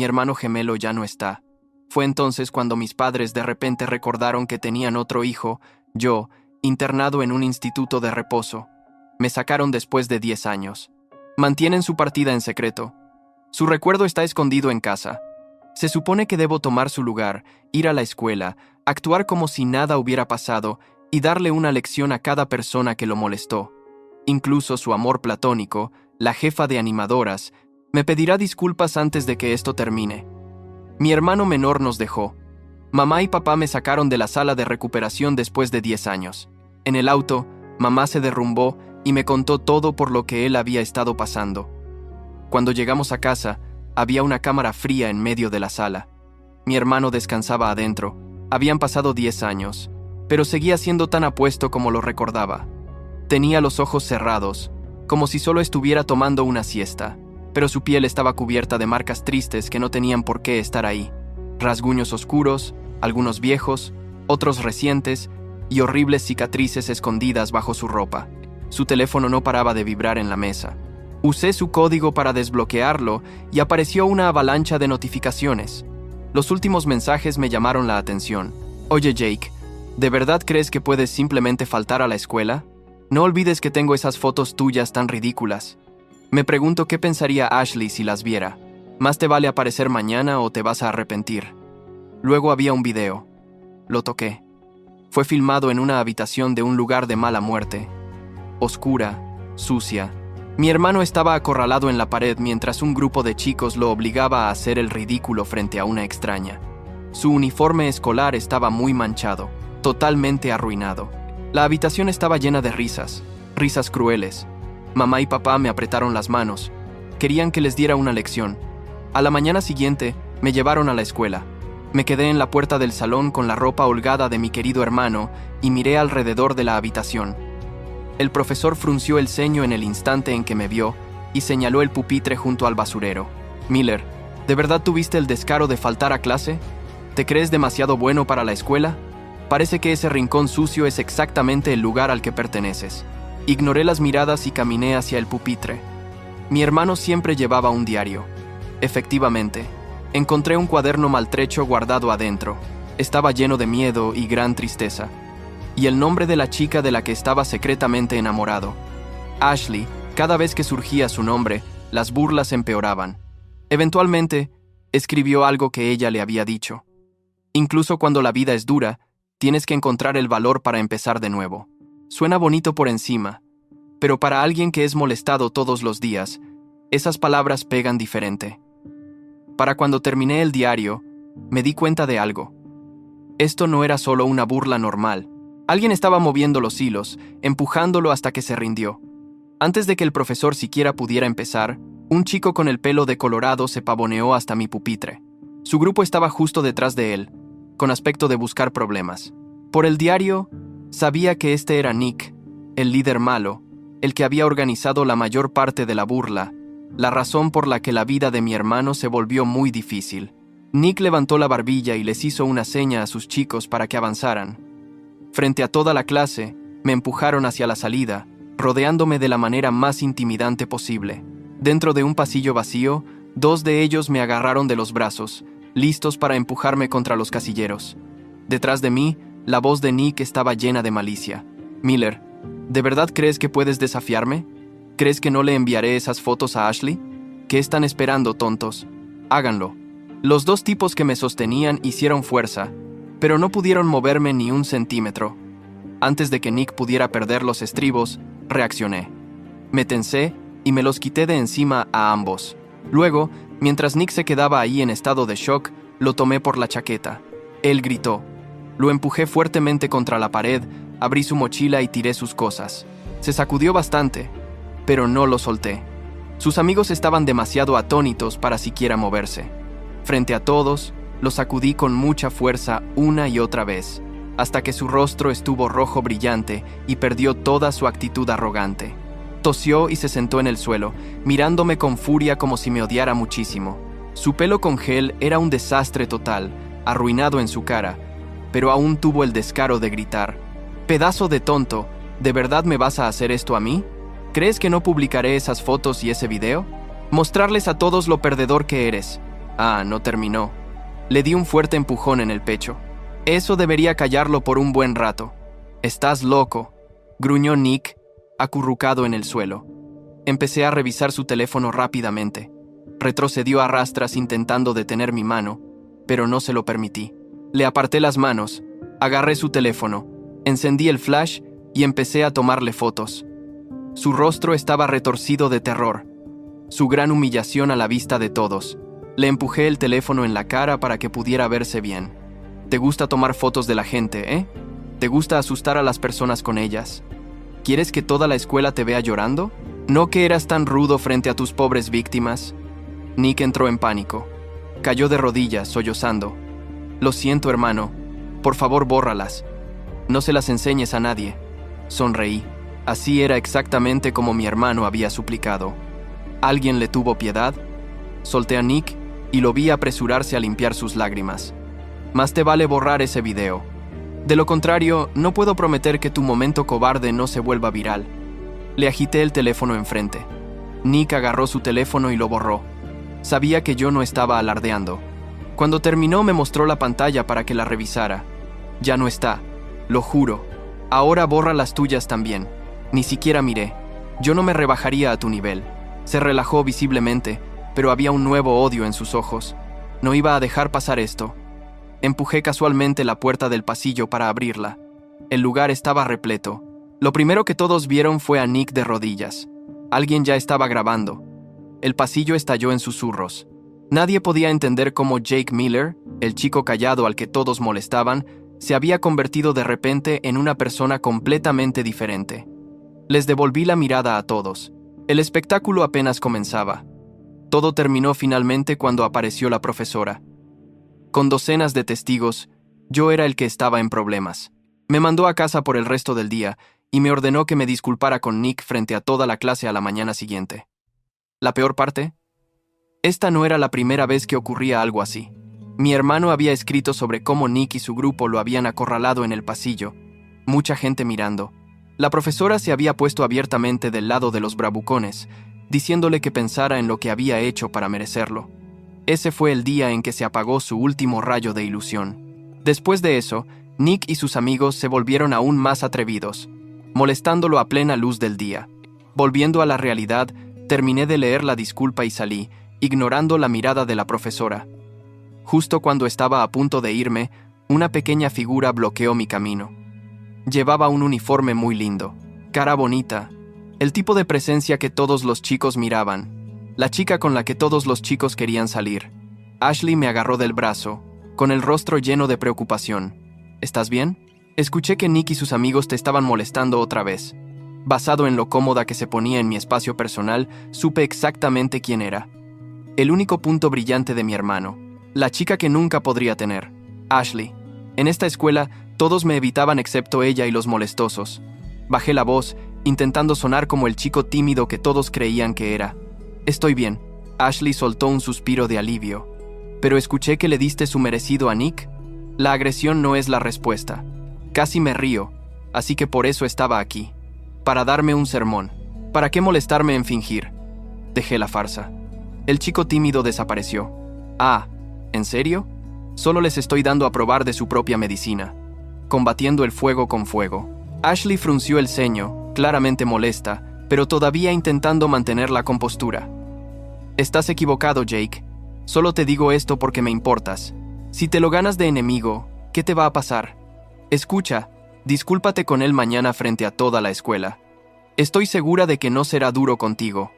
Mi hermano gemelo ya no está. Fue entonces cuando mis padres de repente recordaron que tenían otro hijo, yo, internado en un instituto de reposo. Me sacaron después de 10 años. Mantienen su partida en secreto. Su recuerdo está escondido en casa. Se supone que debo tomar su lugar, ir a la escuela, actuar como si nada hubiera pasado y darle una lección a cada persona que lo molestó. Incluso su amor platónico, la jefa de animadoras, me pedirá disculpas antes de que esto termine. Mi hermano menor nos dejó. Mamá y papá me sacaron de la sala de recuperación después de 10 años. En el auto, mamá se derrumbó y me contó todo por lo que él había estado pasando. Cuando llegamos a casa, había una cámara fría en medio de la sala. Mi hermano descansaba adentro. Habían pasado 10 años, pero seguía siendo tan apuesto como lo recordaba. Tenía los ojos cerrados, como si solo estuviera tomando una siesta, pero su piel estaba cubierta de marcas tristes que no tenían por qué estar ahí. Rasguños oscuros, algunos viejos, otros recientes, y horribles cicatrices escondidas bajo su ropa. Su teléfono no paraba de vibrar en la mesa. Usé su código para desbloquearlo y apareció una avalancha de notificaciones. Los últimos mensajes me llamaron la atención. Oye Jake, ¿de verdad crees que puedes simplemente faltar a la escuela? No olvides que tengo esas fotos tuyas tan ridículas. Me pregunto qué pensaría Ashley si las viera. Más te vale aparecer mañana o te vas a arrepentir. Luego había un video. Lo toqué. Fue filmado en una habitación de un lugar de mala muerte. Oscura, sucia. Mi hermano estaba acorralado en la pared mientras un grupo de chicos lo obligaba a hacer el ridículo frente a una extraña. Su uniforme escolar estaba muy manchado, totalmente arruinado. La habitación estaba llena de risas, risas crueles. Mamá y papá me apretaron las manos. Querían que les diera una lección. A la mañana siguiente, me llevaron a la escuela. Me quedé en la puerta del salón con la ropa holgada de mi querido hermano y miré alrededor de la habitación. El profesor frunció el ceño en el instante en que me vio y señaló el pupitre junto al basurero. Miller, ¿de verdad tuviste el descaro de faltar a clase? ¿Te crees demasiado bueno para la escuela? Parece que ese rincón sucio es exactamente el lugar al que perteneces. Ignoré las miradas y caminé hacia el pupitre. Mi hermano siempre llevaba un diario. Efectivamente, encontré un cuaderno maltrecho guardado adentro. Estaba lleno de miedo y gran tristeza. Y el nombre de la chica de la que estaba secretamente enamorado. Ashley, cada vez que surgía su nombre, las burlas empeoraban. Eventualmente, escribió algo que ella le había dicho. Incluso cuando la vida es dura, tienes que encontrar el valor para empezar de nuevo. Suena bonito por encima, pero para alguien que es molestado todos los días, esas palabras pegan diferente. Para cuando terminé el diario, me di cuenta de algo. Esto no era solo una burla normal. Alguien estaba moviendo los hilos, empujándolo hasta que se rindió. Antes de que el profesor siquiera pudiera empezar, un chico con el pelo decolorado se pavoneó hasta mi pupitre. Su grupo estaba justo detrás de él, con aspecto de buscar problemas. Por el diario, sabía que este era Nick, el líder malo, el que había organizado la mayor parte de la burla, la razón por la que la vida de mi hermano se volvió muy difícil. Nick levantó la barbilla y les hizo una seña a sus chicos para que avanzaran. Frente a toda la clase, me empujaron hacia la salida, rodeándome de la manera más intimidante posible. Dentro de un pasillo vacío, 2 de ellos me agarraron de los brazos, listos para empujarme contra los casilleros. Detrás de mí, la voz de Nick estaba llena de malicia. Miller, ¿de verdad crees que puedes desafiarme? ¿Crees que no le enviaré esas fotos a Ashley? ¿Qué están esperando, tontos? Háganlo. Los 2 tipos que me sostenían hicieron fuerza, pero no pudieron moverme ni un centímetro. Antes de que Nick pudiera perder los estribos, reaccioné. Me tensé y me los quité de encima a ambos. Luego, mientras Nick se quedaba ahí en estado de shock, lo tomé por la chaqueta. Él gritó. Lo empujé fuertemente contra la pared, abrí su mochila y tiré sus cosas. Se sacudió bastante, pero no lo solté. Sus amigos estaban demasiado atónitos para siquiera moverse. Frente a todos, lo sacudí con mucha fuerza una y otra vez, hasta que su rostro estuvo rojo brillante y perdió toda su actitud arrogante. Tosió y se sentó en el suelo, mirándome con furia como si me odiara muchísimo. Su pelo con gel era un desastre total, arruinado en su cara, pero aún tuvo el descaro de gritar: «Pedazo de tonto, ¿de verdad me vas a hacer esto a mí? ¿Crees que no publicaré esas fotos y ese video? Mostrarles a todos lo perdedor que eres. No terminó. Le di un fuerte empujón en el pecho. Eso debería callarlo por un buen rato. «Estás loco», gruñó Nick, acurrucado en el suelo. Empecé a revisar su teléfono rápidamente. Retrocedió a rastras intentando detener mi mano, pero no se lo permití. Le aparté las manos, agarré su teléfono, encendí el flash y empecé a tomarle fotos. Su rostro estaba retorcido de terror, su gran humillación a la vista de todos. Le empujé el teléfono en la cara para que pudiera verse bien. ¿Te gusta tomar fotos de la gente, eh? ¿Te gusta asustar a las personas con ellas? ¿Quieres que toda la escuela te vea llorando? ¿No que eras tan rudo frente a tus pobres víctimas? Nick entró en pánico. Cayó de rodillas, sollozando. Lo siento, hermano. Por favor, bórralas. No se las enseñes a nadie. Sonreí. Así era exactamente como mi hermano había suplicado. ¿Alguien le tuvo piedad? Solté a Nick y lo vi apresurarse a limpiar sus lágrimas. Más te vale borrar ese video. De lo contrario, no puedo prometer que tu momento cobarde no se vuelva viral. Le agité el teléfono enfrente. Nick agarró su teléfono y lo borró. Sabía que yo no estaba alardeando. Cuando terminó me mostró la pantalla para que la revisara. Ya no está, lo juro. Ahora borra las tuyas también. Ni siquiera miré. Yo no me rebajaría a tu nivel. Se relajó visiblemente, pero había un nuevo odio en sus ojos. No iba a dejar pasar esto. Empujé casualmente la puerta del pasillo para abrirla. El lugar estaba repleto. Lo primero que todos vieron fue a Nick de rodillas. Alguien ya estaba grabando. El pasillo estalló en susurros. Nadie podía entender cómo Jake Miller, el chico callado al que todos molestaban, se había convertido de repente en una persona completamente diferente. Les devolví la mirada a todos. El espectáculo apenas comenzaba. Todo terminó finalmente cuando apareció la profesora. Con docenas de testigos, yo era el que estaba en problemas. Me mandó a casa por el resto del día y me ordenó que me disculpara con Nick frente a toda la clase a la mañana siguiente. ¿La peor parte? Esta no era la primera vez que ocurría algo así. Mi hermano había escrito sobre cómo Nick y su grupo lo habían acorralado en el pasillo, mucha gente mirando. La profesora se había puesto abiertamente del lado de los bravucones, diciéndole que pensara en lo que había hecho para merecerlo. Ese fue el día en que se apagó su último rayo de ilusión. Después de eso, Nick y sus amigos se volvieron aún más atrevidos, molestándolo a plena luz del día. Volviendo a la realidad, terminé de leer la disculpa y salí, ignorando la mirada de la profesora. Justo cuando estaba a punto de irme, una pequeña figura bloqueó mi camino. Llevaba un uniforme muy lindo, cara bonita, el tipo de presencia que todos los chicos miraban, la chica con la que todos los chicos querían salir. Ashley me agarró del brazo, con el rostro lleno de preocupación. ¿Estás bien? Escuché que Nick y sus amigos te estaban molestando otra vez. Basado en lo cómoda que se ponía en mi espacio personal, supe exactamente quién era. El único punto brillante de mi hermano, la chica que nunca podría tener, Ashley. En esta escuela, todos me evitaban excepto ella y los molestosos. Bajé la voz, intentando sonar como el chico tímido que todos creían que era. «Estoy bien». Ashley soltó un suspiro de alivio. «¿Pero escuché que le diste su merecido a Nick?» La agresión no es la respuesta. Casi me río, así que por eso estaba aquí. Para darme un sermón. ¿Para qué molestarme en fingir? Dejé la farsa. El chico tímido desapareció. ¿En serio? Solo les estoy dando a probar de su propia medicina. Combatiendo el fuego con fuego. Ashley frunció el ceño, claramente molesta, pero todavía intentando mantener la compostura. Estás equivocado, Jake. Solo te digo esto porque me importas. Si te lo ganas de enemigo, ¿qué te va a pasar? Escucha, discúlpate con él mañana frente a toda la escuela. Estoy segura de que no será duro contigo.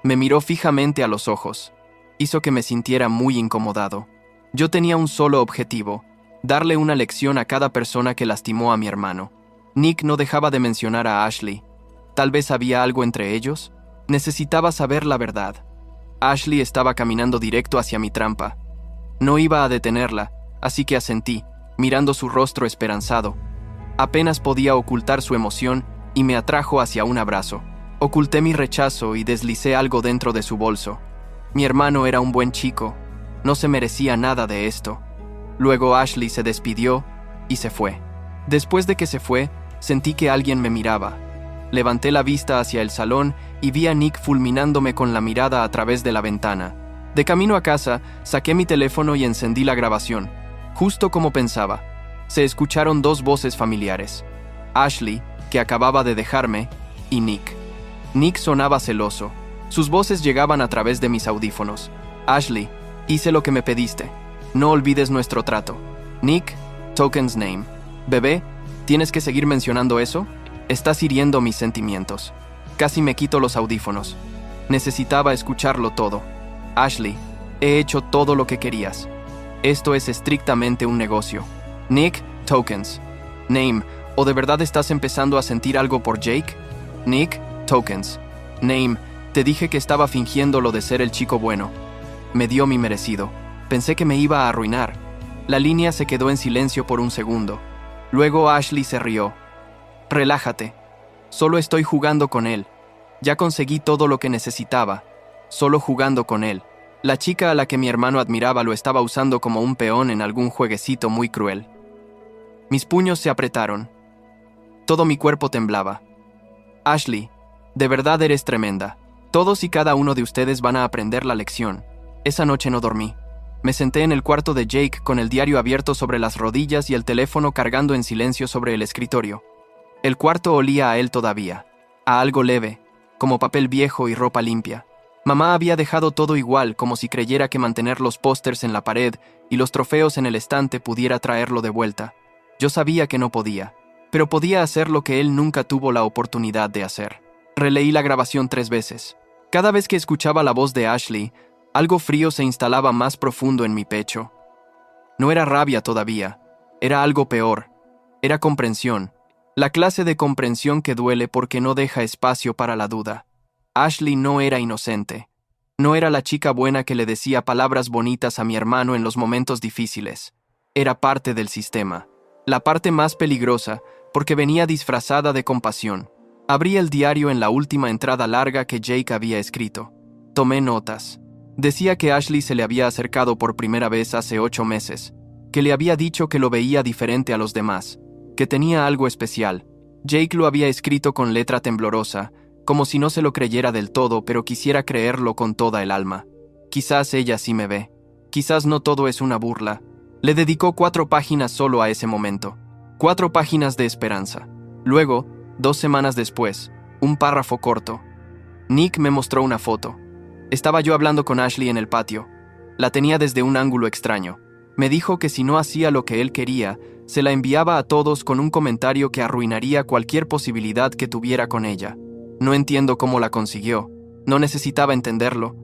Me miró fijamente a los ojos. Hizo que me sintiera muy incomodado. Yo tenía un solo objetivo, darle una lección a cada persona que lastimó a mi hermano. Nick no dejaba de mencionar a Ashley. Tal vez había algo entre ellos. Necesitaba saber la verdad. Ashley estaba caminando directo hacia mi trampa. No iba a detenerla, así que asentí, mirando su rostro esperanzado. Apenas podía ocultar su emoción y me atrajo hacia un abrazo. Oculté mi rechazo y deslicé algo dentro de su bolso. Mi hermano era un buen chico. No se merecía nada de esto. Luego Ashley se despidió y se fue. Después de que se fue, sentí que alguien me miraba. Levanté la vista hacia el salón y vi a Nick fulminándome con la mirada a través de la ventana. De camino a casa, saqué mi teléfono y encendí la grabación. Justo como pensaba. Se escucharon dos voces familiares. Ashley, que acababa de dejarme, y Nick. Nick sonaba celoso. Sus voces llegaban a través de mis audífonos. Ashley, hice lo que me pediste. No olvides nuestro trato. Nick, Token's name. Bebé, ¿tienes que seguir mencionando eso? Estás hiriendo mis sentimientos. Casi me quito los audífonos. Necesitaba escucharlo todo. Ashley, he hecho todo lo que querías. Esto es estrictamente un negocio. Nick, Tokens. Name, ¿o de verdad estás empezando a sentir algo por Jake? Nick, Tokens. Name, te dije que estaba fingiendo lo de ser el chico bueno. Me dio mi merecido. Pensé que me iba a arruinar. La línea se quedó en silencio por un segundo. Luego Ashley se rió. Relájate. Solo estoy jugando con él. Ya conseguí todo lo que necesitaba. Solo jugando con él. La chica a la que mi hermano admiraba lo estaba usando como un peón en algún jueguecito muy cruel. Mis puños se apretaron. Todo mi cuerpo temblaba. Ashley, de verdad eres tremenda. Todos y cada uno de ustedes van a aprender la lección. Esa noche no dormí. Me senté en el cuarto de Jake con el diario abierto sobre las rodillas y el teléfono cargando en silencio sobre el escritorio. El cuarto olía a él todavía, a algo leve, como papel viejo y ropa limpia. Mamá había dejado todo igual, como si creyera que mantener los pósters en la pared y los trofeos en el estante pudiera traerlo de vuelta. Yo sabía que no podía, pero podía hacer lo que él nunca tuvo la oportunidad de hacer. Releí la grabación 3 veces. Cada vez que escuchaba la voz de Ashley, algo frío se instalaba más profundo en mi pecho. No era rabia todavía, era algo peor. Era comprensión. La clase de comprensión que duele porque no deja espacio para la duda. Ashley no era inocente. No era la chica buena que le decía palabras bonitas a mi hermano en los momentos difíciles. Era parte del sistema. La parte más peligrosa, porque venía disfrazada de compasión. Abrí el diario en la última entrada larga que Jake había escrito. Tomé notas. Decía que Ashley se le había acercado por primera vez hace 8 meses, que le había dicho que lo veía diferente a los demás, que tenía algo especial. Jake lo había escrito con letra temblorosa, como si no se lo creyera del todo, pero quisiera creerlo con toda el alma. Quizás ella sí me ve. Quizás no todo es una burla. Le dedicó 4 páginas solo a ese momento. 4 páginas de esperanza. Luego, 2 semanas después, un párrafo corto. Nick me mostró una foto. Estaba yo hablando con Ashley en el patio. La tenía desde un ángulo extraño. Me dijo que si no hacía lo que él quería, se la enviaba a todos con un comentario que arruinaría cualquier posibilidad que tuviera con ella. No entiendo cómo la consiguió. No necesitaba entenderlo.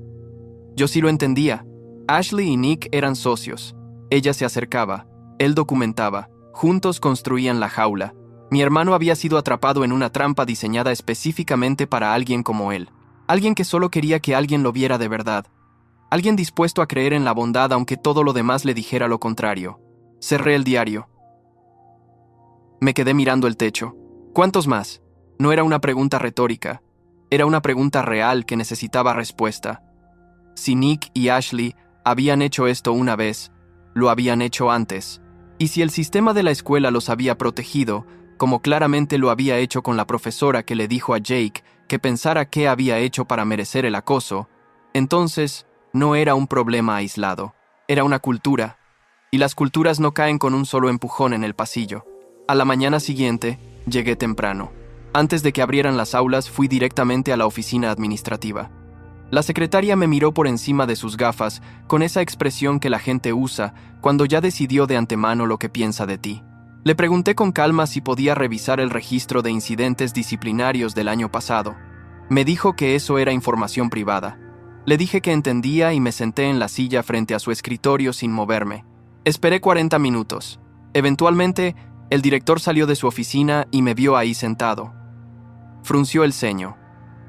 Yo sí lo entendía. Ashley y Nick eran socios. Ella se acercaba. Él documentaba. Juntos construían la jaula. Mi hermano había sido atrapado en una trampa diseñada específicamente para alguien como él. Alguien que solo quería que alguien lo viera de verdad. Alguien dispuesto a creer en la bondad aunque todo lo demás le dijera lo contrario. Cerré el diario. Me quedé mirando el techo. ¿Cuántos más? No era una pregunta retórica. Era una pregunta real que necesitaba respuesta. Si Nick y Ashley habían hecho esto una vez, lo habían hecho antes. Y si el sistema de la escuela los había protegido, como claramente lo había hecho con la profesora que le dijo a Jake que pensara qué había hecho para merecer el acoso, entonces no era un problema aislado. Era una cultura. Y las culturas no caen con un solo empujón en el pasillo. A la mañana siguiente, llegué temprano. Antes de que abrieran las aulas, fui directamente a la oficina administrativa. La secretaria me miró por encima de sus gafas, con esa expresión que la gente usa cuando ya decidió de antemano lo que piensa de ti. Le pregunté con calma si podía revisar el registro de incidentes disciplinarios del año pasado. Me dijo que eso era información privada. Le dije que entendía y me senté en la silla frente a su escritorio sin moverme. Esperé 40 minutos. Eventualmente, el director salió de su oficina y me vio ahí sentado. Frunció el ceño.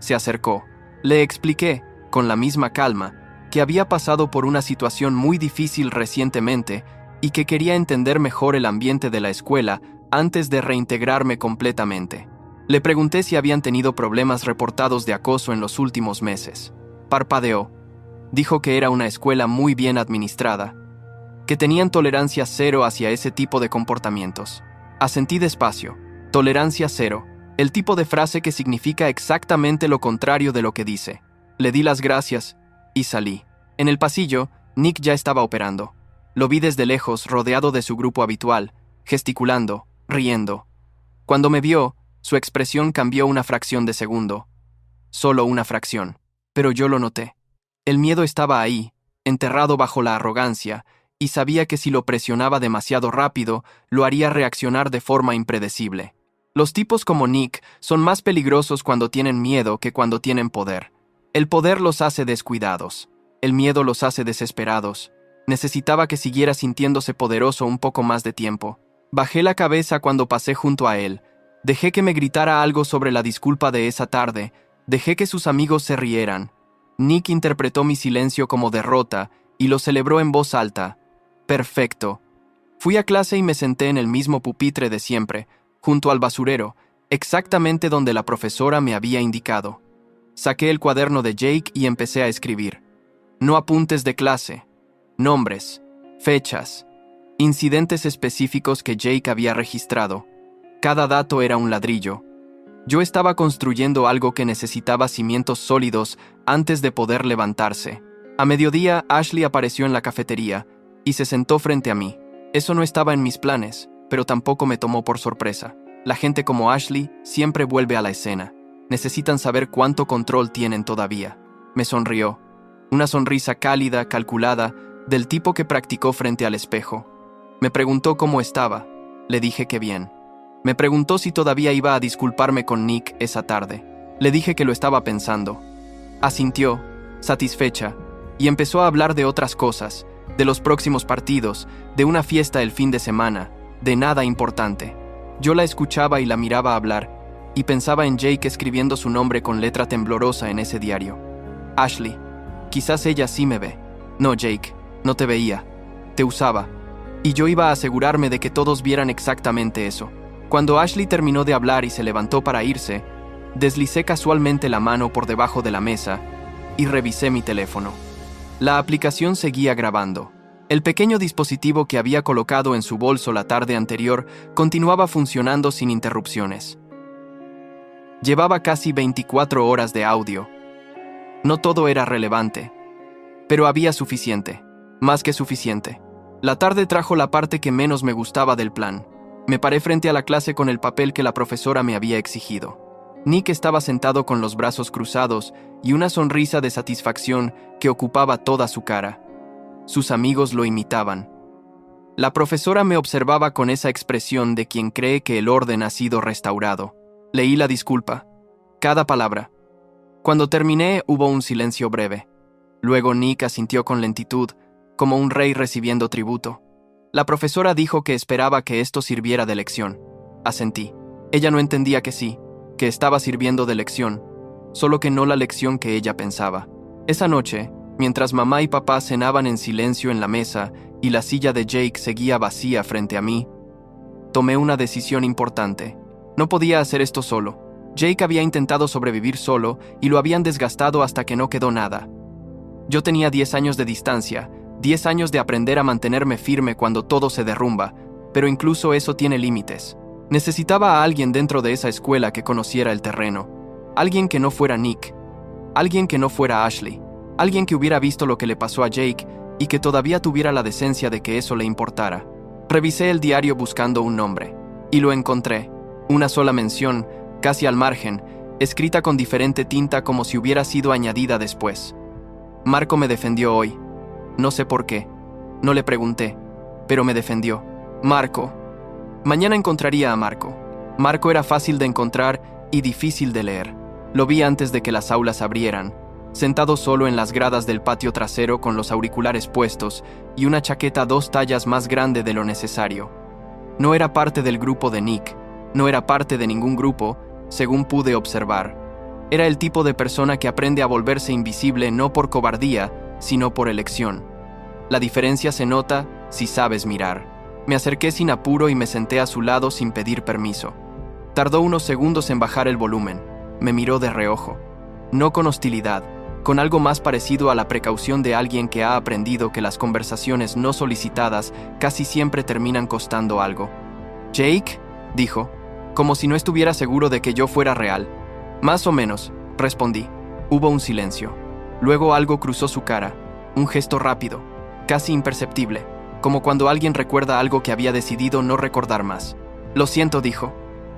Se acercó. Le expliqué, con la misma calma, que había pasado por una situación muy difícil recientemente y que quería entender mejor el ambiente de la escuela antes de reintegrarme completamente. Le pregunté si habían tenido problemas reportados de acoso en los últimos meses. Parpadeó. Dijo que era una escuela muy bien administrada, que tenían tolerancia cero hacia ese tipo de comportamientos. Asentí despacio. Tolerancia cero. El tipo de frase que significa exactamente lo contrario de lo que dice. Le di las gracias y salí. En el pasillo, Nick ya estaba operando. Lo vi desde lejos, rodeado de su grupo habitual, gesticulando, riendo. Cuando me vio, su expresión cambió una fracción de segundo. Solo una fracción. Pero yo lo noté. El miedo estaba ahí, enterrado bajo la arrogancia, y sabía que si lo presionaba demasiado rápido, lo haría reaccionar de forma impredecible. Los tipos como Nick son más peligrosos cuando tienen miedo que cuando tienen poder. El poder los hace descuidados. El miedo los hace desesperados. Necesitaba que siguiera sintiéndose poderoso un poco más de tiempo. Bajé la cabeza cuando pasé junto a él. Dejé que me gritara algo sobre la disculpa de esa tarde. Dejé que sus amigos se rieran. Nick interpretó mi silencio como derrota y lo celebró en voz alta. Perfecto. Fui a clase y me senté en el mismo pupitre de siempre, junto al basurero, exactamente donde la profesora me había indicado. Saqué el cuaderno de Jake y empecé a escribir. No apuntes de clase, nombres, fechas, incidentes específicos que Jake había registrado. Cada dato era un ladrillo. Yo estaba construyendo algo que necesitaba cimientos sólidos antes de poder levantarse. A mediodía, Ashley apareció en la cafetería y se sentó frente a mí. Eso no estaba en mis planes, pero tampoco me tomó por sorpresa. La gente como Ashley siempre vuelve a la escena. Necesitan saber cuánto control tienen todavía. Me sonrió. Una sonrisa cálida, calculada, del tipo que practicó frente al espejo. Me preguntó cómo estaba. Le dije que bien. Me preguntó si todavía iba a disculparme con Nick esa tarde. Le dije que lo estaba pensando. Asintió, satisfecha, y empezó a hablar de otras cosas, de los próximos partidos, de una fiesta el fin de semana, de nada importante. Yo la escuchaba y la miraba hablar, y pensaba en Jake escribiendo su nombre con letra temblorosa en ese diario. Ashley, quizás ella sí me ve. No, Jake, no te veía. Te usaba. Y yo iba a asegurarme de que todos vieran exactamente eso. Cuando Ashley terminó de hablar y se levantó para irse, deslicé casualmente la mano por debajo de la mesa y revisé mi teléfono. La aplicación seguía grabando. El pequeño dispositivo que había colocado en su bolso la tarde anterior continuaba funcionando sin interrupciones. Llevaba casi 24 horas de audio. No todo era relevante, pero había suficiente, más que suficiente. La tarde trajo la parte que menos me gustaba del plan. Me paré frente a la clase con el papel que la profesora me había exigido. Nick estaba sentado con los brazos cruzados y una sonrisa de satisfacción que ocupaba toda su cara. Sus amigos lo imitaban. La profesora me observaba con esa expresión de quien cree que el orden ha sido restaurado. Leí la disculpa. Cada palabra. Cuando terminé, hubo un silencio breve. Luego Nick asintió con lentitud, como un rey recibiendo tributo. La profesora dijo que esperaba que esto sirviera de lección. Asentí. Ella no entendía que sí, que estaba sirviendo de lección, solo que no la lección que ella pensaba. Esa noche, mientras mamá y papá cenaban en silencio en la mesa y la silla de Jake seguía vacía frente a mí, tomé una decisión importante. No podía hacer esto solo. Jake había intentado sobrevivir solo y lo habían desgastado hasta que no quedó nada. Yo tenía 10 años de distancia, 10 años de aprender a mantenerme firme cuando todo se derrumba, pero incluso eso tiene límites. Necesitaba a alguien dentro de esa escuela que conociera el terreno. Alguien que no fuera Nick. Alguien que no fuera Ashley. Alguien que hubiera visto lo que le pasó a Jake y que todavía tuviera la decencia de que eso le importara. Revisé el diario buscando un nombre. Y lo encontré. Una sola mención, casi al margen, escrita con diferente tinta como si hubiera sido añadida después. Marco me defendió hoy. No sé por qué. No le pregunté, pero me defendió. Marco. Mañana encontraría a Marco. Marco era fácil de encontrar y difícil de leer. Lo vi antes de que las aulas abrieran, sentado solo en las gradas del patio trasero con los auriculares puestos y una chaqueta 2 tallas más grande de lo necesario. No era parte del grupo de Nick, no era parte de ningún grupo, según pude observar. Era el tipo de persona que aprende a volverse invisible no por cobardía, sino por elección. La diferencia se nota si sabes mirar. Me acerqué sin apuro y me senté a su lado sin pedir permiso. Tardó unos segundos en bajar el volumen. Me miró de reojo. No con hostilidad, con algo más parecido a la precaución de alguien que ha aprendido que las conversaciones no solicitadas casi siempre terminan costando algo. «Jake», dijo, como si no estuviera seguro de que yo fuera real. «Más o menos», respondí. Hubo un silencio. Luego algo cruzó su cara. Un gesto rápido, casi imperceptible, como cuando alguien recuerda algo que había decidido no recordar más. Lo siento, dijo.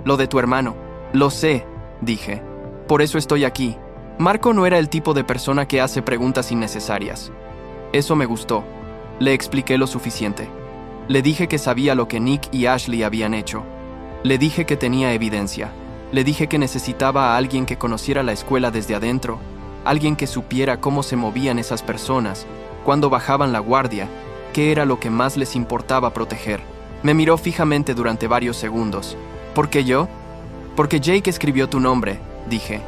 Lo de tu hermano. Lo sé, dije. Por eso estoy aquí. Marco no era el tipo de persona que hace preguntas innecesarias. Eso me gustó. Le expliqué lo suficiente. Le dije que sabía lo que Nick y Ashley habían hecho. Le dije que tenía evidencia. Le dije que necesitaba a alguien que conociera la escuela desde adentro, alguien que supiera cómo se movían esas personas, cuándo bajaban la guardia, qué era lo que más les importaba proteger. Me miró fijamente durante varios segundos. ¿Por qué yo? Porque Jake escribió tu nombre, dije.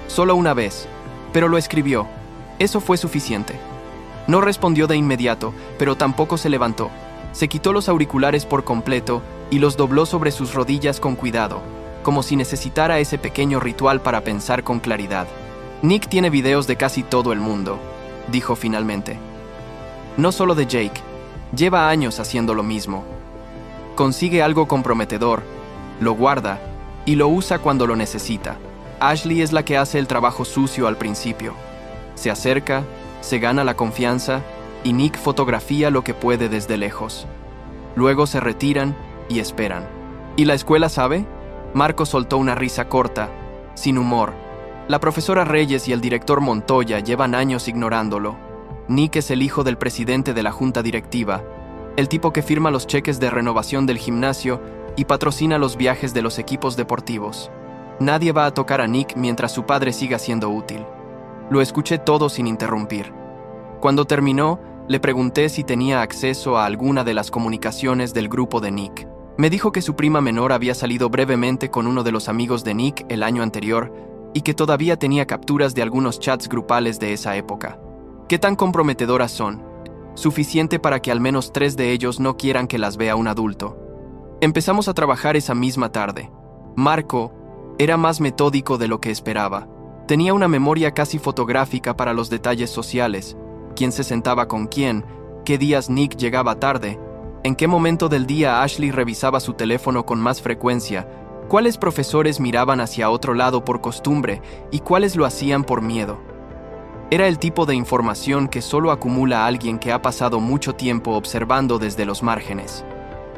Solo una vez, pero lo escribió. Eso fue suficiente. No respondió de inmediato, pero tampoco se levantó. Se quitó los auriculares por completo y los dobló sobre sus rodillas con cuidado, como si necesitara ese pequeño ritual para pensar con claridad. Nick tiene videos de casi todo el mundo, dijo finalmente. No solo de Jake, lleva años haciendo lo mismo. Consigue algo comprometedor, lo guarda y lo usa cuando lo necesita. Ashley es la que hace el trabajo sucio al principio. Se acerca, se gana la confianza y Nick fotografía lo que puede desde lejos. Luego se retiran y esperan. ¿Y la escuela sabe? Marco soltó una risa corta, sin humor. La profesora Reyes y el director Montoya llevan años ignorándolo. Nick es el hijo del presidente de la junta directiva, el tipo que firma los cheques de renovación del gimnasio y patrocina los viajes de los equipos deportivos. Nadie va a tocar a Nick mientras su padre siga siendo útil. Lo escuché todo sin interrumpir. Cuando terminó, le pregunté si tenía acceso a alguna de las comunicaciones del grupo de Nick. Me dijo que su prima menor había salido brevemente con uno de los amigos de Nick el año anterior y que todavía tenía capturas de algunos chats grupales de esa época. ¿Qué tan comprometedoras son? Suficiente para que al menos 3 de ellos no quieran que las vea un adulto. Empezamos a trabajar esa misma tarde. Marco era más metódico de lo que esperaba. Tenía una memoria casi fotográfica para los detalles sociales, quién se sentaba con quién, qué días Nick llegaba tarde, en qué momento del día Ashley revisaba su teléfono con más frecuencia, cuáles profesores miraban hacia otro lado por costumbre y cuáles lo hacían por miedo. Era el tipo de información que solo acumula alguien que ha pasado mucho tiempo observando desde los márgenes.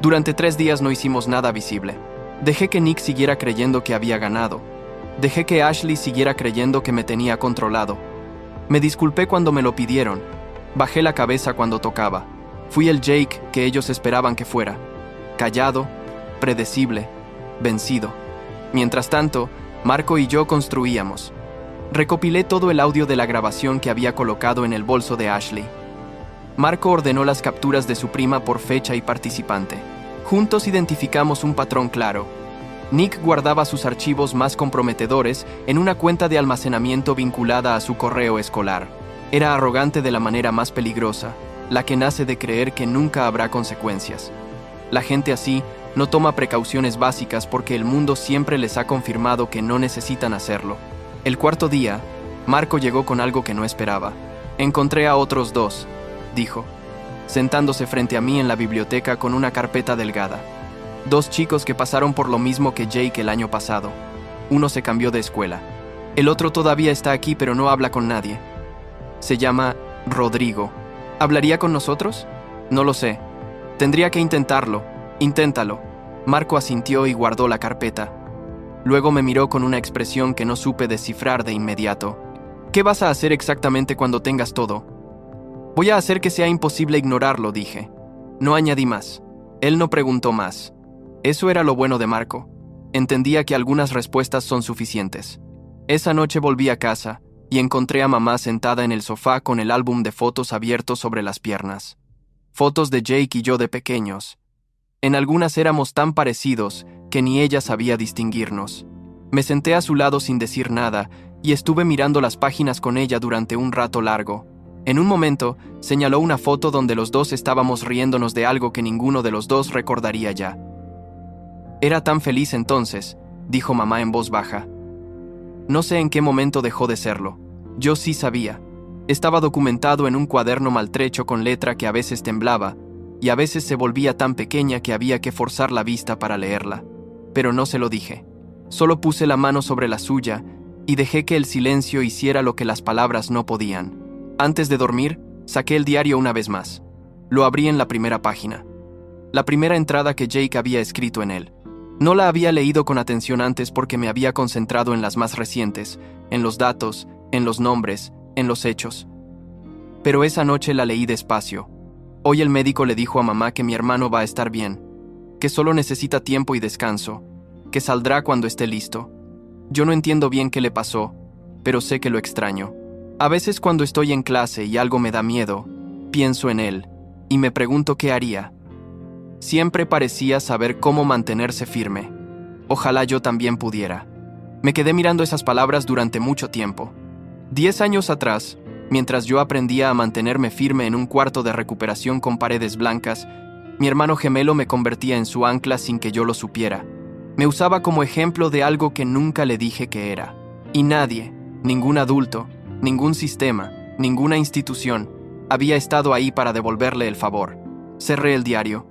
Durante 3 días no hicimos nada visible. Dejé que Nick siguiera creyendo que había ganado. Dejé que Ashley siguiera creyendo que me tenía controlado. Me disculpé cuando me lo pidieron. Bajé la cabeza cuando tocaba. Fui el Jake que ellos esperaban que fuera. Callado, predecible, vencido. Mientras tanto, Marco y yo construíamos. Recopilé todo el audio de la grabación que había colocado en el bolso de Ashley. Marco ordenó las capturas de su prima por fecha y participante. Juntos identificamos un patrón claro. Nick guardaba sus archivos más comprometedores en una cuenta de almacenamiento vinculada a su correo escolar. Era arrogante de la manera más peligrosa, la que nace de creer que nunca habrá consecuencias. La gente así no toma precauciones básicas porque el mundo siempre les ha confirmado que no necesitan hacerlo. El 4.º día, Marco llegó con algo que no esperaba. Encontré a otros 2, dijo, sentándose frente a mí en la biblioteca con una carpeta delgada. 2 chicos que pasaron por lo mismo que Jake el año pasado. Uno se cambió de escuela. El otro todavía está aquí pero no habla con nadie. Se llama Rodrigo. ¿Hablaría con nosotros? No lo sé. Tendría que intentarlo. Inténtalo. Marco asintió y guardó la carpeta. Luego me miró con una expresión que no supe descifrar de inmediato. ¿Qué vas a hacer exactamente cuando tengas todo? Voy a hacer que sea imposible ignorarlo, dije. No añadí más. Él no preguntó más. Eso era lo bueno de Marco. Entendía que algunas respuestas son suficientes. Esa noche volví a casa y encontré a mamá sentada en el sofá con el álbum de fotos abierto sobre las piernas. Fotos de Jake y yo de pequeños. En algunas éramos tan parecidos que ni ella sabía distinguirnos. Me senté a su lado sin decir nada y estuve mirando las páginas con ella durante un rato largo. En un momento, señaló una foto donde los 2 estábamos riéndonos de algo que ninguno de los 2 recordaría ya. Era tan feliz entonces, dijo mamá en voz baja. No sé en qué momento dejó de serlo. Yo sí sabía. Estaba documentado en un cuaderno maltrecho con letra que a veces temblaba, y a veces se volvía tan pequeña que había que forzar la vista para leerla. Pero no se lo dije. Solo puse la mano sobre la suya y dejé que el silencio hiciera lo que las palabras no podían. Antes de dormir, Saqué el diario una vez más. Lo abrí en la primera página. La primera entrada que Jake había escrito en él. No la había leído con atención antes porque me había concentrado en las más recientes, en los datos, en los nombres, en los hechos. Pero esa noche la leí despacio. Hoy el médico le dijo a mamá que mi hermano va a estar bien, que solo necesita tiempo y descanso, que saldrá cuando esté listo. Yo no entiendo bien qué le pasó, pero sé que lo extraño. A veces cuando estoy en clase y algo me da miedo, pienso en él y me pregunto qué haría. Siempre parecía saber cómo mantenerse firme. Ojalá yo también pudiera. Me quedé mirando esas palabras durante mucho tiempo. 10 años atrás, mientras yo aprendía a mantenerme firme en un cuarto de recuperación con paredes blancas, mi hermano gemelo me convertía en su ancla sin que yo lo supiera. Me usaba como ejemplo de algo que nunca le dije que era. Y nadie, ningún adulto, ningún sistema, ninguna institución, había estado ahí para devolverle el favor. Cerré el diario.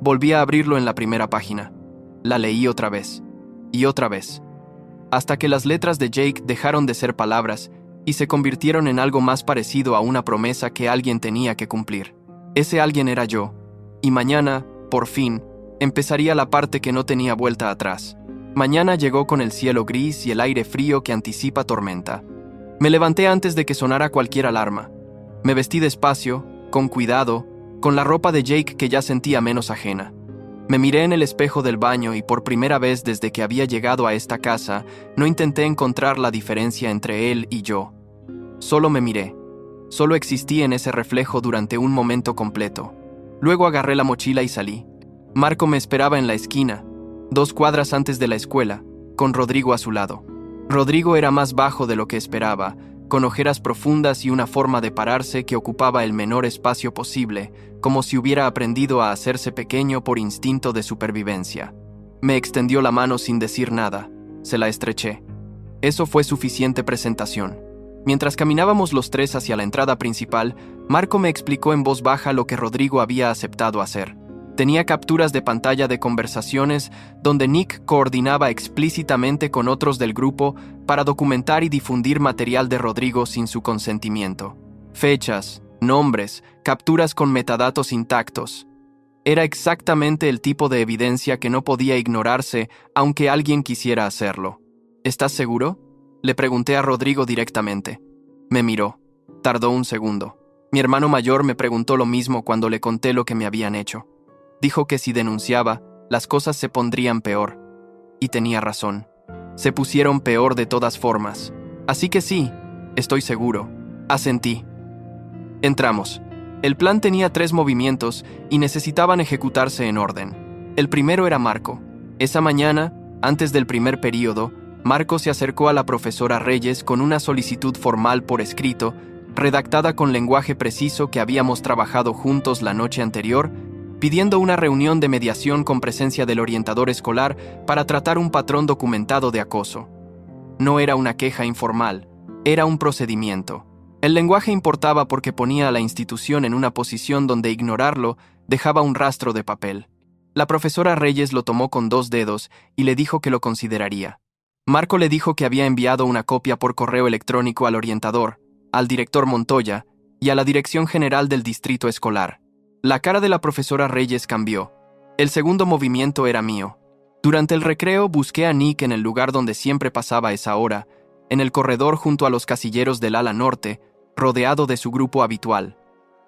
Volví a abrirlo en la primera página. La leí otra vez. Y otra vez. Hasta que las letras de Jake dejaron de ser palabras y se convirtieron en algo más parecido a una promesa que alguien tenía que cumplir. Ese alguien era yo. Y mañana, por fin, empezaría la parte que no tenía vuelta atrás. Mañana llegó con el cielo gris y el aire frío que anticipa tormenta. Me levanté antes de que sonara cualquier alarma. Me vestí despacio, con cuidado, con la ropa de Jake que ya sentía menos ajena. Me miré en el espejo del baño y por primera vez desde que había llegado a esta casa, no intenté encontrar la diferencia entre él y yo. Solo me miré. Solo existí en ese reflejo durante un momento completo. Luego agarré la mochila y salí. Marco me esperaba en la esquina, 2 cuadras antes de la escuela, con Rodrigo a su lado. Rodrigo era más bajo de lo que esperaba, con ojeras profundas y una forma de pararse que ocupaba el menor espacio posible, como si hubiera aprendido a hacerse pequeño por instinto de supervivencia. Me extendió la mano sin decir nada. Se la estreché. Eso fue suficiente presentación. Mientras caminábamos los 3 hacia la entrada principal, Marco me explicó en voz baja lo que Rodrigo había aceptado hacer. Tenía capturas de pantalla de conversaciones donde Nick coordinaba explícitamente con otros del grupo para documentar y difundir material de Rodrigo sin su consentimiento. Fechas, nombres, capturas con metadatos intactos. Era exactamente el tipo de evidencia que no podía ignorarse aunque alguien quisiera hacerlo. ¿Estás seguro?, le pregunté a Rodrigo directamente. Me miró. Tardó un segundo. Mi hermano mayor me preguntó lo mismo cuando le conté lo que me habían hecho. Dijo que si denunciaba, las cosas se pondrían peor. Y tenía razón. Se pusieron peor de todas formas. Así que sí, estoy seguro. Asentí. Entramos. El plan tenía 3 movimientos y necesitaban ejecutarse en orden. El primero era Marco. Esa mañana, antes del primer período, Marco se acercó a la profesora Reyes con una solicitud formal por escrito, redactada con lenguaje preciso que habíamos trabajado juntos la noche anterior, pidiendo una reunión de mediación con presencia del orientador escolar para tratar un patrón documentado de acoso. No era una queja informal, era un procedimiento. El lenguaje importaba porque ponía a la institución en una posición donde ignorarlo dejaba un rastro de papel. La profesora Reyes lo tomó con 2 dedos y le dijo que lo consideraría. Marco le dijo que había enviado una copia por correo electrónico al orientador, al director Montoya y a la dirección general del distrito escolar. La cara de la profesora Reyes cambió. El segundo movimiento era mío. Durante el recreo busqué a Nick en el lugar donde siempre pasaba esa hora, en el corredor junto a los casilleros del ala norte, rodeado de su grupo habitual.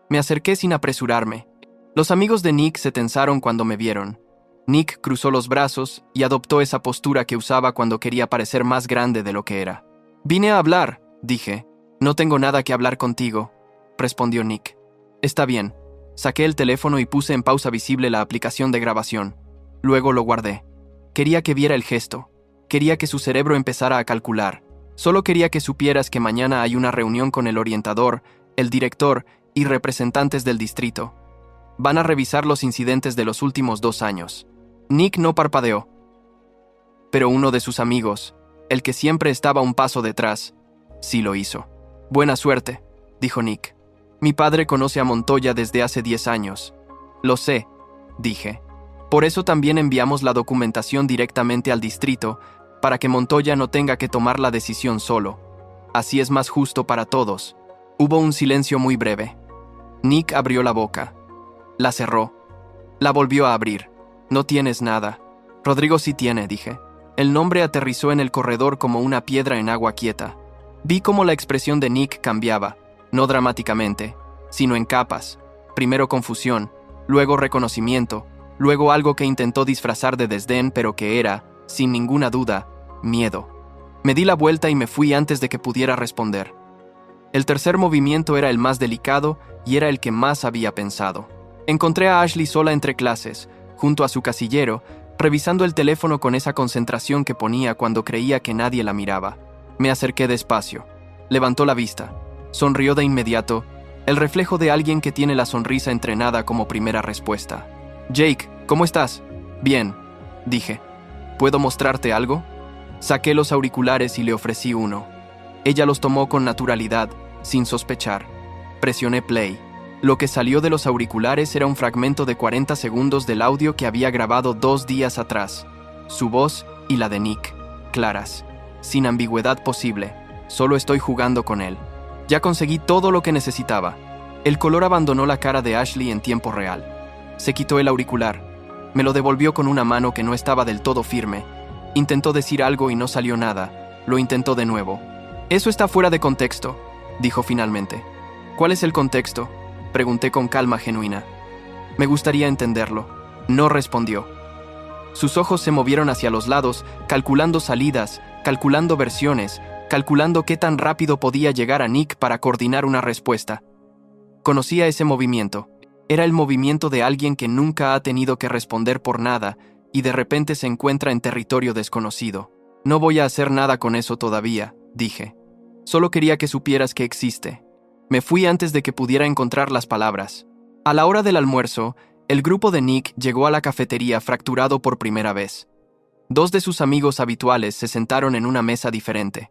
Me acerqué sin apresurarme. Los amigos de Nick se tensaron cuando me vieron. Nick cruzó los brazos y adoptó esa postura que usaba cuando quería parecer más grande de lo que era. «Vine a hablar», dije. «No tengo nada que hablar contigo», respondió Nick. «Está bien». Saqué el teléfono y puse en pausa visible la aplicación de grabación. Luego lo guardé. Quería que viera el gesto. Quería que su cerebro empezara a calcular. Solo quería que supieras que mañana hay una reunión con el orientador, el director y representantes del distrito. Van a revisar los incidentes de los últimos 2 años. Nick no parpadeó. Pero uno de sus amigos, el que siempre estaba un paso detrás, sí lo hizo. «Buena suerte», dijo Nick. «Mi padre conoce a Montoya desde hace 10 años. Lo sé», dije. «Por eso también enviamos la documentación directamente al distrito, para que Montoya no tenga que tomar la decisión solo. Así es más justo para todos». Hubo un silencio muy breve. Nick abrió la boca. La cerró. La volvió a abrir. No tienes nada. Rodrigo sí tiene, dije. El nombre aterrizó en el corredor como una piedra en agua quieta. Vi cómo la expresión de Nick cambiaba, no dramáticamente, sino en capas. Primero confusión, luego reconocimiento, luego algo que intentó disfrazar de desdén, pero que era, sin ninguna duda, miedo. Me di la vuelta y me fui antes de que pudiera responder. El tercer movimiento era el más delicado y era el que más había pensado. Encontré a Ashley sola entre clases, junto a su casillero, revisando el teléfono con esa concentración que ponía cuando creía que nadie la miraba. Me acerqué despacio. Levantó la vista. Sonrió de inmediato, el reflejo de alguien que tiene la sonrisa entrenada como primera respuesta. «Jake, ¿cómo estás?» «Bien», dije. «¿Puedo mostrarte algo?» Saqué los auriculares y le ofrecí uno. Ella los tomó con naturalidad, sin sospechar. Presioné play. Lo que salió de los auriculares era un fragmento de 40 segundos del audio que había grabado 2 días atrás. Su voz y la de Nick, claras, sin ambigüedad posible. Solo estoy jugando con él. Ya conseguí todo lo que necesitaba. El color abandonó la cara de Ashley en tiempo real. Se quitó el auricular. Me lo devolvió con una mano que no estaba del todo firme. Intentó decir algo y no salió nada. Lo intentó de nuevo. «Eso está fuera de contexto», dijo finalmente. «¿Cuál es el contexto?», pregunté con calma genuina. «Me gustaría entenderlo». No respondió. Sus ojos se movieron hacia los lados, calculando salidas, calculando versiones, calculando qué tan rápido podía llegar a Nick para coordinar una respuesta. Conocía ese movimiento. Era el movimiento de alguien que nunca ha tenido que responder por nada y de repente se encuentra en territorio desconocido. «No voy a hacer nada con eso todavía», dije. «Solo quería que supieras que existe». Me fui antes de que pudiera encontrar las palabras. A la hora del almuerzo, el grupo de Nick llegó a la cafetería fracturado por primera vez. 2 de sus amigos habituales se sentaron en una mesa diferente.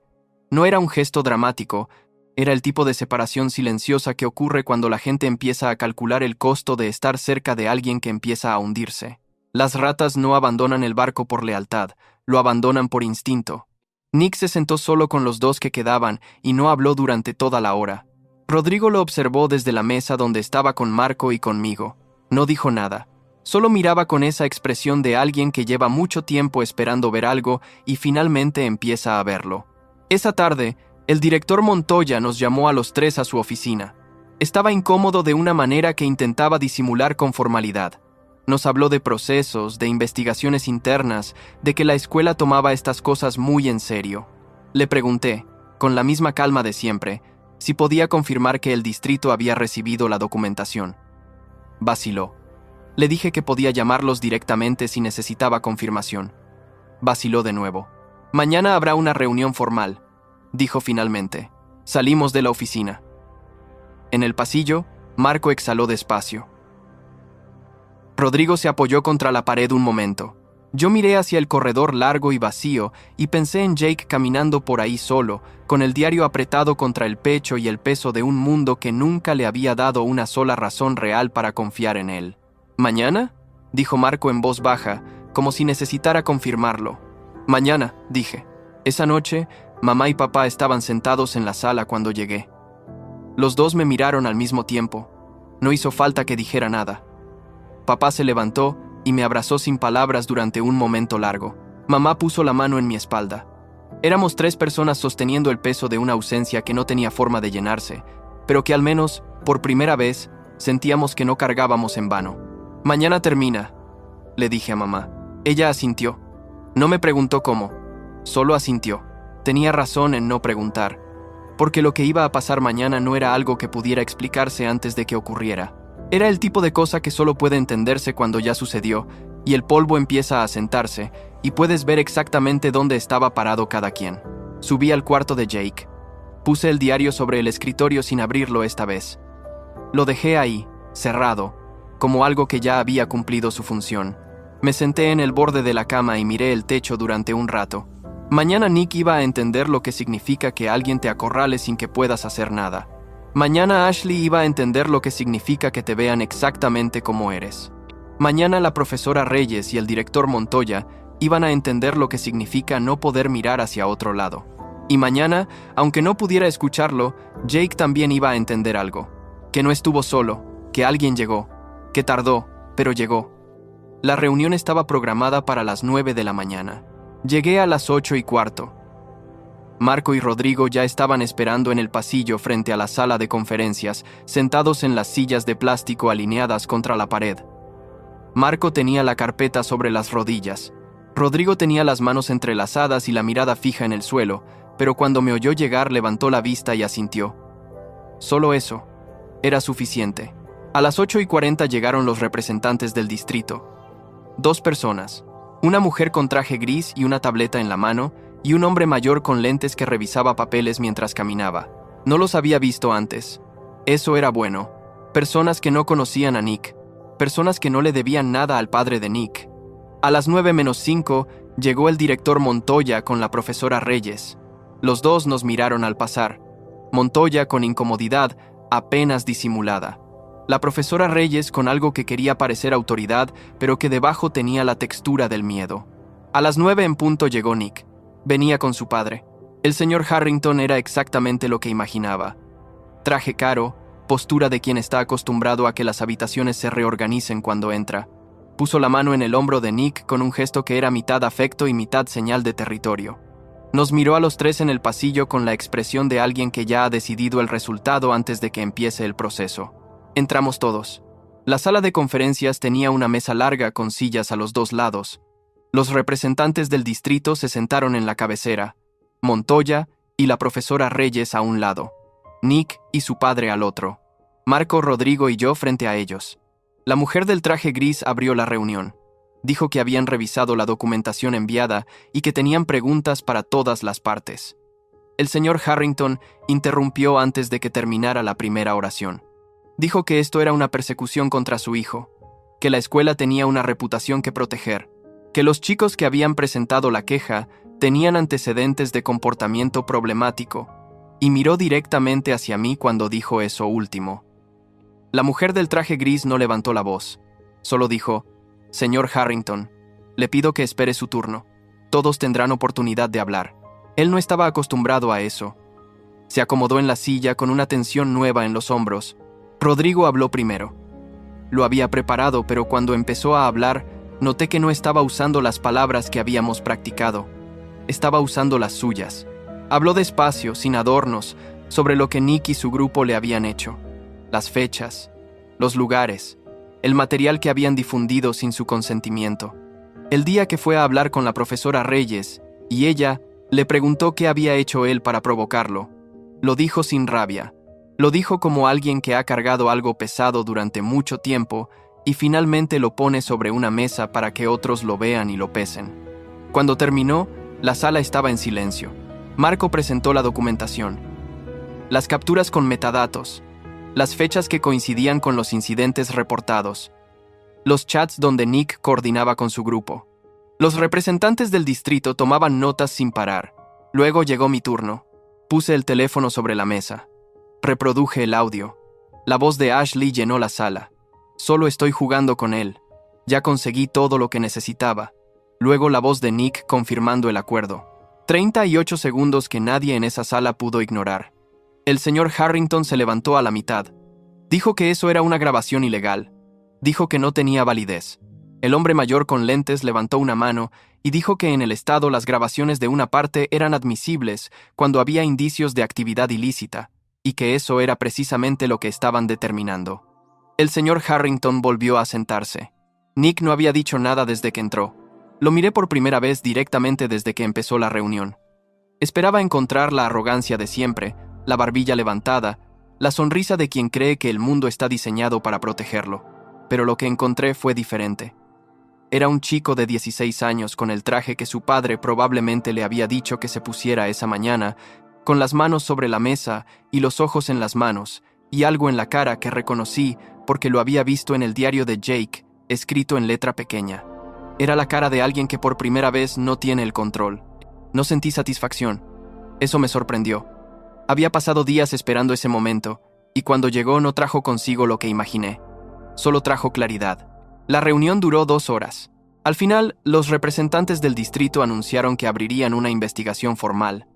No era un gesto dramático, era el tipo de separación silenciosa que ocurre cuando la gente empieza a calcular el costo de estar cerca de alguien que empieza a hundirse. Las ratas no abandonan el barco por lealtad, lo abandonan por instinto. Nick se sentó solo con los 2 que quedaban y no habló durante toda la hora. Rodrigo lo observó desde la mesa donde estaba con Marco y conmigo. No dijo nada. Solo miraba con esa expresión de alguien que lleva mucho tiempo esperando ver algo y finalmente empieza a verlo. Esa tarde, el director Montoya nos llamó a los 3 a su oficina. Estaba incómodo de una manera que intentaba disimular con formalidad. Nos habló de procesos, de investigaciones internas, de que la escuela tomaba estas cosas muy en serio. Le pregunté, con la misma calma de siempre, si podía confirmar que el distrito había recibido la documentación. Vaciló. Le dije que podía llamarlos directamente si necesitaba confirmación. Vaciló de nuevo. «Mañana habrá una reunión formal», dijo finalmente. Salimos de la oficina. En el pasillo, Marco exhaló despacio. Rodrigo se apoyó contra la pared un momento. Yo miré hacia el corredor largo y vacío y pensé en Jake caminando por ahí solo, con el diario apretado contra el pecho y el peso de un mundo que nunca le había dado una sola razón real para confiar en él. «¿Mañana?», dijo Marco en voz baja, como si necesitara confirmarlo. «Mañana», dije. Esa noche, mamá y papá estaban sentados en la sala cuando llegué. Los 2 me miraron al mismo tiempo. No hizo falta que dijera nada. Papá se levantó y me abrazó sin palabras durante un momento largo. Mamá puso la mano en mi espalda. Éramos 3 personas sosteniendo el peso de una ausencia que no tenía forma de llenarse, pero que al menos, por primera vez, sentíamos que no cargábamos en vano. «Mañana termina», le dije a mamá. Ella asintió. No me preguntó cómo, solo asintió. Tenía razón en no preguntar, porque lo que iba a pasar mañana no era algo que pudiera explicarse antes de que ocurriera. Era el tipo de cosa que solo puede entenderse cuando ya sucedió, y el polvo empieza a asentarse, y puedes ver exactamente dónde estaba parado cada quien. Subí al cuarto de Jake. Puse el diario sobre el escritorio sin abrirlo esta vez. Lo dejé ahí, cerrado, como algo que ya había cumplido su función. Me senté en el borde de la cama y miré el techo durante un rato. Mañana Nick iba a entender lo que significa que alguien te acorrale sin que puedas hacer nada. Mañana Ashley iba a entender lo que significa que te vean exactamente como eres. Mañana la profesora Reyes y el director Montoya iban a entender lo que significa no poder mirar hacia otro lado. Y mañana, aunque no pudiera escucharlo, Jake también iba a entender algo. Que no estuvo solo, que alguien llegó, que tardó, pero llegó. La reunión estaba programada para las 9 de la mañana. Llegué a las 8:15. Marco y Rodrigo ya estaban esperando en el pasillo frente a la sala de conferencias, sentados en las sillas de plástico alineadas contra la pared. Marco tenía la carpeta sobre las rodillas. Rodrigo tenía las manos entrelazadas y la mirada fija en el suelo, pero cuando me oyó llegar levantó la vista y asintió. Solo eso. Era suficiente. A las 8:40 llegaron los representantes del distrito. 2 personas. Una mujer con traje gris y una tableta en la mano, y un hombre mayor con lentes que revisaba papeles mientras caminaba. No los había visto antes. Eso era bueno. Personas que no conocían a Nick. Personas que no le debían nada al padre de Nick. A las 9:05 llegó el director Montoya con la profesora Reyes. Los dos nos miraron al pasar. Montoya con incomodidad, apenas disimulada. La profesora Reyes con algo que quería parecer autoridad, pero que debajo tenía la textura del miedo. A las 9 en punto llegó Nick. Venía con su padre. El señor Harrington era exactamente lo que imaginaba. Traje caro, postura de quien está acostumbrado a que las habitaciones se reorganicen cuando entra. Puso la mano en el hombro de Nick con un gesto que era mitad afecto y mitad señal de territorio. Nos miró a los 3 en el pasillo con la expresión de alguien que ya ha decidido el resultado antes de que empiece el proceso. Entramos todos. La sala de conferencias tenía una mesa larga con sillas a los 2 lados. Los representantes del distrito se sentaron en la cabecera, Montoya y la profesora Reyes a un lado, Nick y su padre al otro, Marco, Rodrigo y yo frente a ellos. La mujer del traje gris abrió la reunión. Dijo que habían revisado la documentación enviada y que tenían preguntas para todas las partes. El señor Harrington interrumpió antes de que terminara la primera oración. Dijo que esto era una persecución contra su hijo, que la escuela tenía una reputación que proteger, que los chicos que habían presentado la queja tenían antecedentes de comportamiento problemático, y miró directamente hacia mí cuando dijo eso último. La mujer del traje gris no levantó la voz, solo dijo: «Señor Harrington, le pido que espere su turno. Todos tendrán oportunidad de hablar». Él no estaba acostumbrado a eso. Se acomodó en la silla con una tensión nueva en los hombros. Rodrigo habló primero. Lo había preparado, pero cuando empezó a hablar, noté que no estaba usando las palabras que habíamos practicado. Estaba usando las suyas. Habló despacio, sin adornos, sobre lo que Nick y su grupo le habían hecho. Las fechas, los lugares, el material que habían difundido sin su consentimiento. El día que fue a hablar con la profesora Reyes, y ella le preguntó qué había hecho él para provocarlo. Lo dijo sin rabia. Lo dijo como alguien que ha cargado algo pesado durante mucho tiempo y finalmente lo pone sobre una mesa para que otros lo vean y lo pesen. Cuando terminó, la sala estaba en silencio. Marco presentó la documentación. Las capturas con metadatos, las fechas que coincidían con los incidentes reportados, los chats donde Nick coordinaba con su grupo. Los representantes del distrito tomaban notas sin parar. Luego llegó mi turno. Puse el teléfono sobre la mesa. Reproduje el audio. La voz de Ashley llenó la sala. «Solo estoy jugando con él. Ya conseguí todo lo que necesitaba». Luego la voz de Nick confirmando el acuerdo. 38 segundos que nadie en esa sala pudo ignorar. El señor Harrington se levantó a la mitad. Dijo que eso era una grabación ilegal. Dijo que no tenía validez. El hombre mayor con lentes levantó una mano y dijo que en el estado las grabaciones de una parte eran admisibles cuando había indicios de actividad ilícita, y que eso era precisamente lo que estaban determinando. El señor Harrington volvió a sentarse. Nick no había dicho nada desde que entró. Lo miré por primera vez directamente desde que empezó la reunión. Esperaba encontrar la arrogancia de siempre, la barbilla levantada, la sonrisa de quien cree que el mundo está diseñado para protegerlo. Pero lo que encontré fue diferente. Era un chico de 16 años con el traje que su padre probablemente le había dicho que se pusiera esa mañana, con las manos sobre la mesa y los ojos en las manos, y algo en la cara que reconocí porque lo había visto en el diario de Jake, escrito en letra pequeña. Era la cara de alguien que por primera vez no tiene el control. No sentí satisfacción. Eso me sorprendió. Había pasado días esperando ese momento, y cuando llegó no trajo consigo lo que imaginé. Solo trajo claridad. La reunión duró 2 horas. Al final, los representantes del distrito anunciaron que abrirían una investigación formal,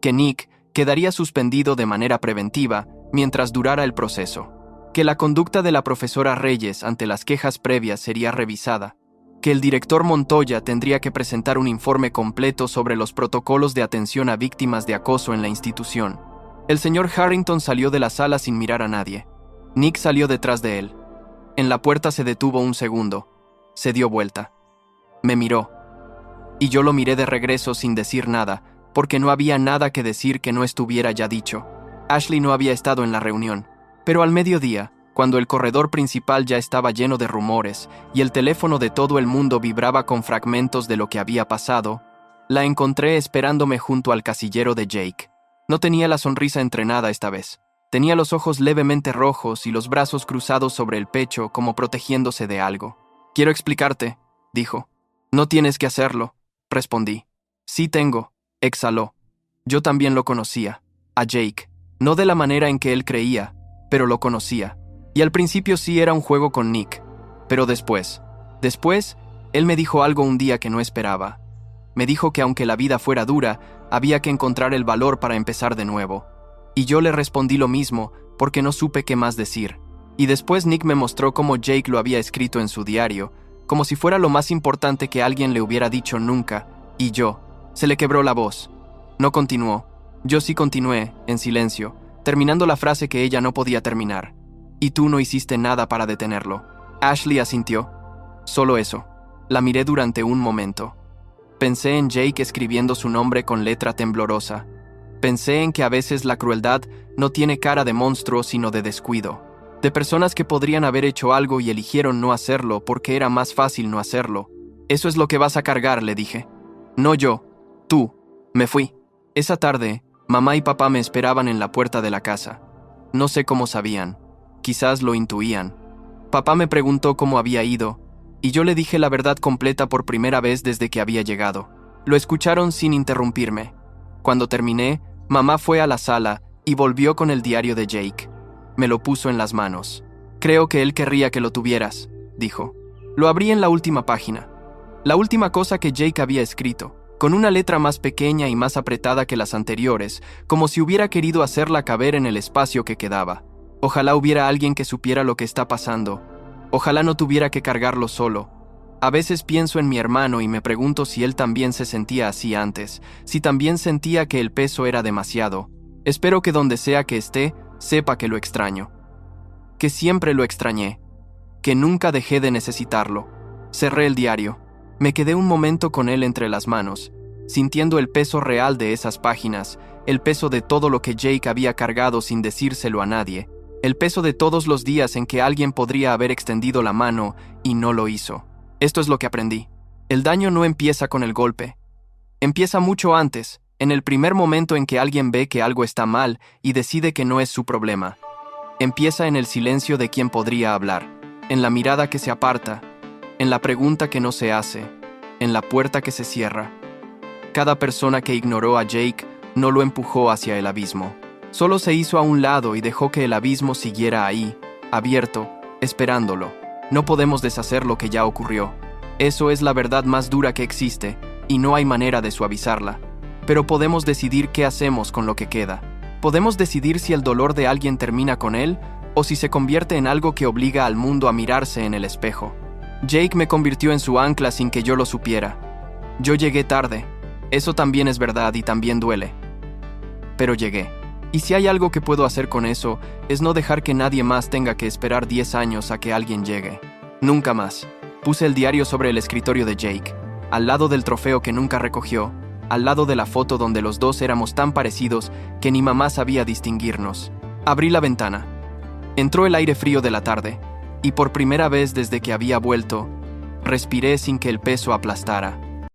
que Nick quedaría suspendido de manera preventiva mientras durara el proceso. que la conducta de la profesora Reyes ante las quejas previas sería revisada, que el director Montoya tendría que presentar un informe completo sobre los protocolos de atención a víctimas de acoso en la institución. El señor Harrington salió de la sala sin mirar a nadie. Nick salió detrás de él. En la puerta se detuvo un segundo. Se dio vuelta. Me miró. Y yo lo miré de regreso sin decir nada, porque no había nada que decir que no estuviera ya dicho. Ashley no había estado en la reunión. Pero al mediodía, cuando el corredor principal ya estaba lleno de rumores y el teléfono de todo el mundo vibraba con fragmentos de lo que había pasado, la encontré esperándome junto al casillero de Jake. No tenía la sonrisa entrenada esta vez. Tenía los ojos levemente rojos y los brazos cruzados sobre el pecho como protegiéndose de algo. «Quiero explicarte», dijo. «No tienes que hacerlo», respondí. «Sí tengo», exhaló. Yo también lo conocía, a Jake. No de la manera en que él creía, pero lo conocía. Y al principio sí era un juego con Nick. Pero después, él me dijo algo un día que no esperaba. Me dijo que aunque la vida fuera dura, había que encontrar el valor para empezar de nuevo. Y yo le respondí lo mismo, porque no supe qué más decir. Y después Nick me mostró cómo Jake lo había escrito en su diario, como si fuera lo más importante que alguien le hubiera dicho nunca, y se le quebró la voz. No continuó. Yo sí continué, en silencio, terminando la frase que ella no podía terminar. Y tú no hiciste nada para detenerlo. Ashley asintió. Solo eso. La miré durante un momento. Pensé en Jake escribiendo su nombre con letra temblorosa. Pensé en que a veces la crueldad no tiene cara de monstruo sino de descuido. De personas que podrían haber hecho algo y eligieron no hacerlo porque era más fácil no hacerlo. Eso es lo que vas a cargar, le dije. No yo. Tú. Me fui. Esa tarde, mamá y papá me esperaban en la puerta de la casa. No sé cómo sabían. Quizás lo intuían. Papá me preguntó cómo había ido, y yo le dije la verdad completa por primera vez desde que había llegado. Lo escucharon sin interrumpirme. Cuando terminé, mamá fue a la sala y volvió con el diario de Jake. Me lo puso en las manos. Creo que él querría que lo tuvieras, dijo. Lo abrí en la última página. La última cosa que Jake había escrito, con una letra más pequeña y más apretada que las anteriores, como si hubiera querido hacerla caber en el espacio que quedaba. Ojalá hubiera alguien que supiera lo que está pasando. Ojalá no tuviera que cargarlo solo. A veces pienso en mi hermano y me pregunto si él también se sentía así antes, si también sentía que el peso era demasiado. Espero que donde sea que esté, sepa que lo extraño. Que siempre lo extrañé. Que nunca dejé de necesitarlo. Cerré el diario. Me quedé un momento con él entre las manos, sintiendo el peso real de esas páginas, el peso de todo lo que Jake había cargado sin decírselo a nadie, el peso de todos los días en que alguien podría haber extendido la mano y no lo hizo. Esto es lo que aprendí. El daño no empieza con el golpe. Empieza mucho antes, en el primer momento en que alguien ve que algo está mal y decide que no es su problema. Empieza en el silencio de quien podría hablar, en la mirada que se aparta, en la pregunta que no se hace, en la puerta que se cierra. Cada persona que ignoró a Jake no lo empujó hacia el abismo. Solo se hizo a un lado y dejó que el abismo siguiera ahí, abierto, esperándolo. No podemos deshacer lo que ya ocurrió. Eso es la verdad más dura que existe, y no hay manera de suavizarla. Pero podemos decidir qué hacemos con lo que queda. Podemos decidir si el dolor de alguien termina con él, o si se convierte en algo que obliga al mundo a mirarse en el espejo. Jake me convirtió en su ancla sin que yo lo supiera. Yo llegué tarde. Eso también es verdad y también duele. Pero llegué. Y si hay algo que puedo hacer con eso, es no dejar que nadie más tenga que esperar 10 años a que alguien llegue. Nunca más. Puse el diario sobre el escritorio de Jake, al lado del trofeo que nunca recogió, al lado de la foto donde los dos éramos tan parecidos que ni mamá sabía distinguirnos. Abrí la ventana. Entró el aire frío de la tarde, y por primera vez desde que había vuelto, respiré sin que el peso aplastara.